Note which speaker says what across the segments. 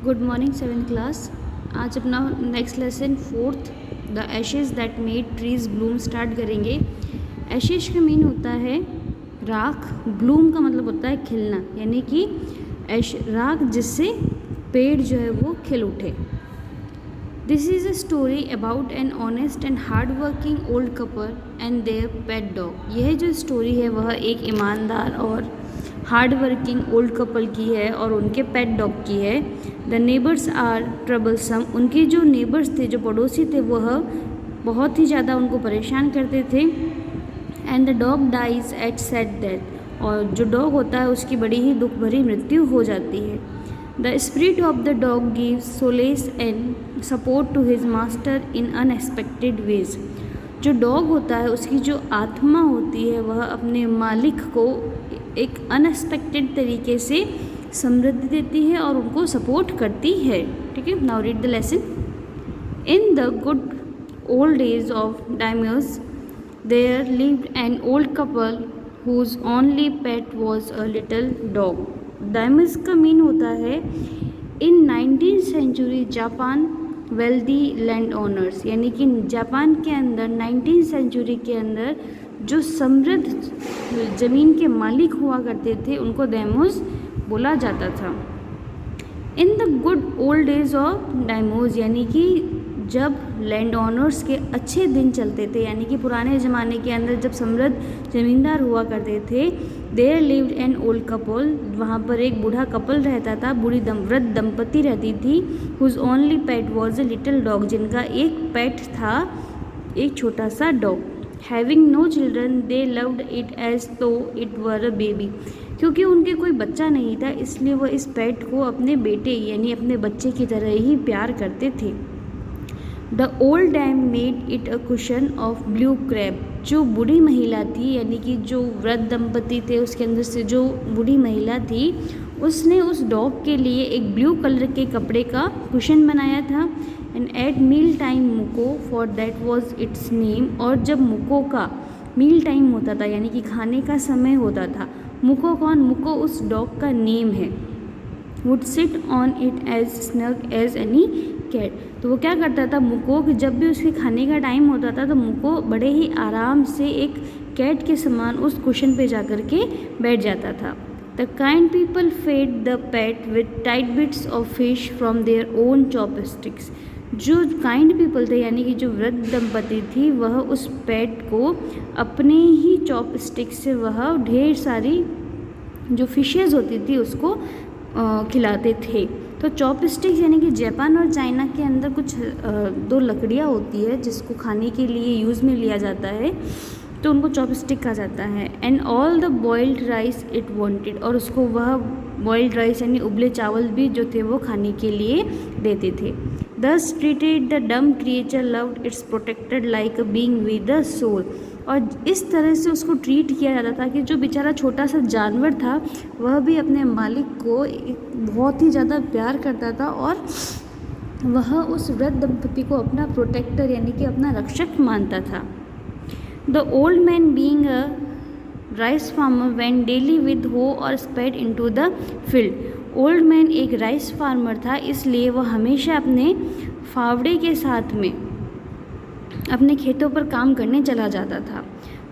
Speaker 1: Good morning 7th class. आज अपना next lesson 4th the ashes that made trees Bloom start करेंगे। Ashes का mean होता है राख, ब्लूम का मतलब होता है खिलना, यानी कि राख जिससे पेड़ जो है वो खिल उठे। This is a story about an honest and hard working old couple and their pet dog. यह जो स्टोरी है वह एक ईमानदार और हार्ड वर्किंग ओल्ड कपल की है और उनके पेट डॉग की है। The neighbours are troublesome. उनके जो नेबर्स थे, जो पड़ोसी थे, वह बहुत ही ज़्यादा उनको परेशान करते थे। And the dog dies at sad death. और जो डॉग होता है उसकी बड़ी ही दुख भरी मृत्यु हो जाती है। The spirit of the dog gives solace and support to his master in unexpected ways. जो डॉग होता है उसकी जो आत्मा होती है वह अपने मालिक को एक अनएक्सपेक्टेड तरीके से समृद्धि देती है और उनको सपोर्ट करती है। ठीक है, now read the lesson. In the good old days of daimyos there lived an old couple whose only pet was a little dog. Daimyos का मीन होता है in 19th century Japan wealthy land owners, यानी कि Japan के अंदर 19th century के अंदर जो समृद्ध ज़मीन के मालिक हुआ करते थे उनको दाइमोस बोला जाता था। In the good old days of daimyos, यानी कि जब लैंड ओनर्स के अच्छे दिन चलते थे, यानी कि पुराने ज़माने के अंदर जब समृद्ध ज़मींदार हुआ करते थे, there lived an old couple. वहाँ पर एक बूढ़ा कपल रहता था, बूढ़ी वृद्ध दंपति रहती थी। Whose only pet was a little dog, जिनका एक पेट था, एक छोटा सा dog. Having no children they loved it as though it were a baby. क्योंकि उनके कोई बच्चा नहीं था इसलिए वह इस पेट को अपने बेटे यानी अपने बच्चे की तरह ही प्यार करते थे। The old dam made it a cushion of blue crab. जो बूढ़ी महिला थी, यानी कि जो वृद्ध दंपति थे उसके अंदर से जो बूढ़ी महिला थी, उसने उस डॉग के लिए एक ब्लू कलर के कपड़े का कुशन बनाया था। And at meal time Muko, for that was its name. और जब मुको का मील टाइम होता था, यानी कि खाने का समय होता था, मुको कौन? मुको उस डॉग का नेम है। Would sit on it as snug as any cat. तो वो क्या करता था मुको, कि जब भी उसके खाने का टाइम होता था तो मुको बड़े ही आराम से एक कैट के समान उस कुशन पे जा कर के बैठ जाता था। The kind people fed the pet with tight bits of fish from their own chopsticks. जो काइंड पीपल थे, यानी कि जो वृद्ध दंपति थी, वह उस पेट को अपने ही चॉपस्टिक से वह ढेर सारी जो फिशेज़ होती थी उसको खिलाते थे। तो चॉपस्टिक्स यानी कि जापान और चाइना के अंदर कुछ दो लकड़ियाँ होती है जिसको खाने के लिए यूज़ में लिया जाता है, तो उनको चॉपस्टिक कहा जाता है। And all the boiled rice it wanted. और उसको वह बॉइल्ड राइस यानी उबले चावल भी जो थे वो खाने के लिए देते थे। Thus treated the dumb creature loved its protected like a being with a soul. और इस तरह से उसको ट्रीट किया जाता था कि जो बेचारा छोटा सा जानवर था वह भी अपने मालिक को बहुत ही ज़्यादा प्यार करता था और वह उस वृद्ध दंपति को अपना प्रोटेक्टर यानी कि अपना रक्षक मानता था। The old man being a rice farmer went daily with hoe और spade into the field. Old man एक राइस फार्मर था, इसलिए वह हमेशा अपने फावड़े के साथ में अपने खेतों पर काम करने चला जाता था।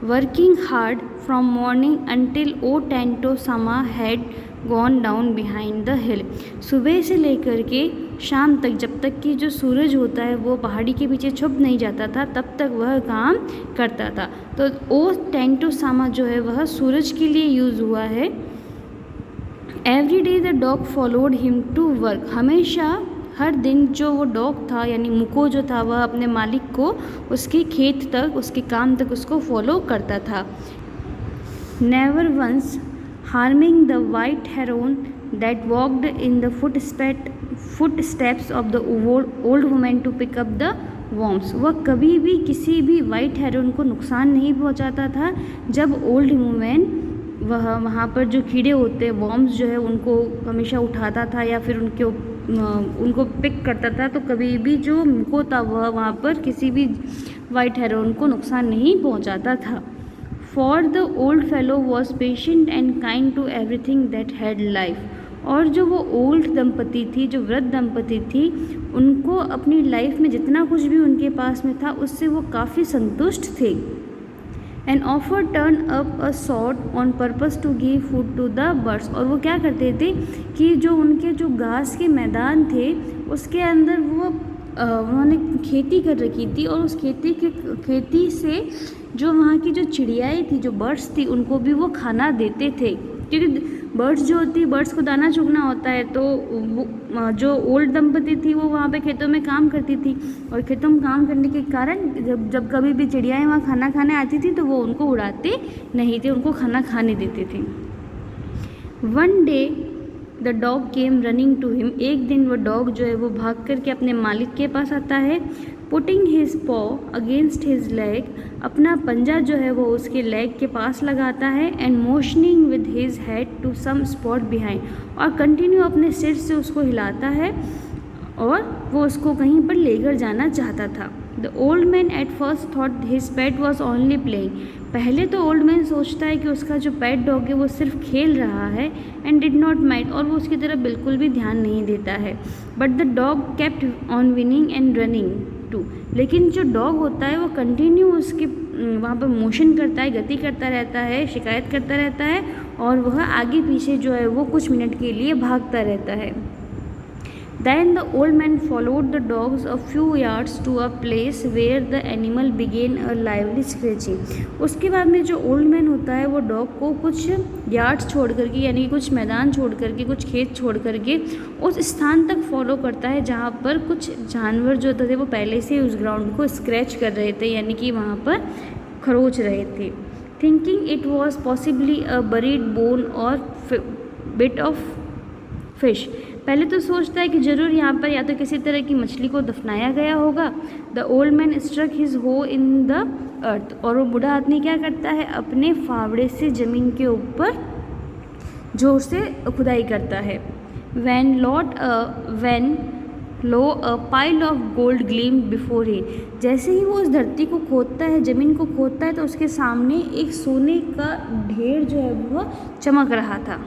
Speaker 1: Working hard from morning until O Tento Sama had gone down behind the hill. सुबह से लेकर के शाम तक, जब तक कि जो सूरज होता है वो पहाड़ी के पीछे छुप नहीं जाता था, तब तक वह काम करता था। तो ओ टेंटो सामा जो है वह सूरज के लिए यूज़ हुआ है। Every day the dog followed him to work. हमेशा हर दिन जो वो डॉग था यानी मुको जो था वह अपने मालिक को उसके खेत तक, उसके काम तक उसको फॉलो करता था। Never once harming the white heron that walked in the footsteps of the old women to pick up the worms. वह कभी भी किसी भी वाइट हेरोन को नुकसान नहीं पहुंचाता था। जब ओल्ड वुमेन वह वहाँ पर जो कीड़े होते हैं वॉर्म्स जो है उनको हमेशा उठाता था या फिर उनको पिक करता था, तो कभी भी जो मुको था वह वहाँ पर किसी भी वाइट हेरोन को नुकसान नहीं पहुँचाता था। For the old fellow was patient and kind to everything that had life. और जो वो ओल्ड दंपति थी, जो वृद्ध दंपति थी, उनको अपनी लाइफ में जितना कुछ भी उनके पास में था उससे वो काफ़ी संतुष्ट थे। An offer turn up a sort on purpose to give food to the birds. और वो क्या करते थे कि जो उनके जो घास के मैदान थे उसके अंदर वो उन्होंने खेती कर रखी थी, और उस खेती से जो वहाँ की जो चिड़ियाएँ थी, जो बर्ड्स थी, उनको भी वो खाना देते थे। क्योंकि बर्ड्स जो होती है, बर्ड्स को दाना चुगना होता है, तो वो जो ओल्ड दंपति थी वो वहाँ पे खेतों में काम करती थी, और खेतों में काम करने के कारण जब कभी भी चिड़ियाएँ वहाँ खाना खाने आती थी तो वो उनको उड़ाते नहीं थे, उनको खाना खाने देते थे। One day the dog came running to him. एक दिन वो डॉग जो है वो भाग करके अपने मालिक के पास आता है। पुटिंग हिज पॉ अगेंस्ट हिज लेग, अपना पंजा जो है वो उसके लेग के पास लगाता है। And motioning with his head to some spot behind, और कंटिन्यू अपने सिर से उसको हिलाता है और वो उसको कहीं पर लेकर जाना चाहता था। The old man at first thought his pet was only playing. पहले तो ओल्ड मैन सोचता है कि उसका जो पेट डॉग है वो सिर्फ खेल रहा है। एंड डिड नॉट माइंड, और वो उसकी तरफ बिल्कुल भी ध्यान नहीं देता है। But the dog kept on whining and running to, लेकिन जो डॉग होता है वो कंटिन्यू उसके वहाँ पर मोशन करता है, गति करता रहता है, शिकायत करता रहता है, और वह आगे पीछे जो है वो कुछ मिनट के लिए भागता रहता है। Then the old man followed the dogs a few yards to a place where the animal began a lively scratching. उसके बाद में जो ओल्ड मैन होता है वो डॉग को कुछ यार्ड्स छोड़ करके, यानी कुछ मैदान छोड़ करके, कुछ खेत छोड़ करके उस स्थान तक फॉलो करता है जहाँ पर कुछ जानवर जो थे वो पहले से उस ग्राउंड को स्क्रैच कर रहे थे, यानी कि वहाँ पर खरोच रहे थे। Thinking it was possibly a buried bone और बिट ऑफ फिश। पहले तो सोचता है कि ज़रूर यहाँ पर या तो किसी तरह की मछली को दफनाया गया होगा। The old man struck his hoe in the earth, और वो बूढ़ा आदमी क्या करता है, अपने फावड़े से ज़मीन के ऊपर जोर से खुदाई करता है। when lo a pile of gold gleamed before him, जैसे ही वो उस धरती को खोदता है, ज़मीन को खोदता है, तो उसके सामने एक सोने का ढेर जो है वो चमक रहा था।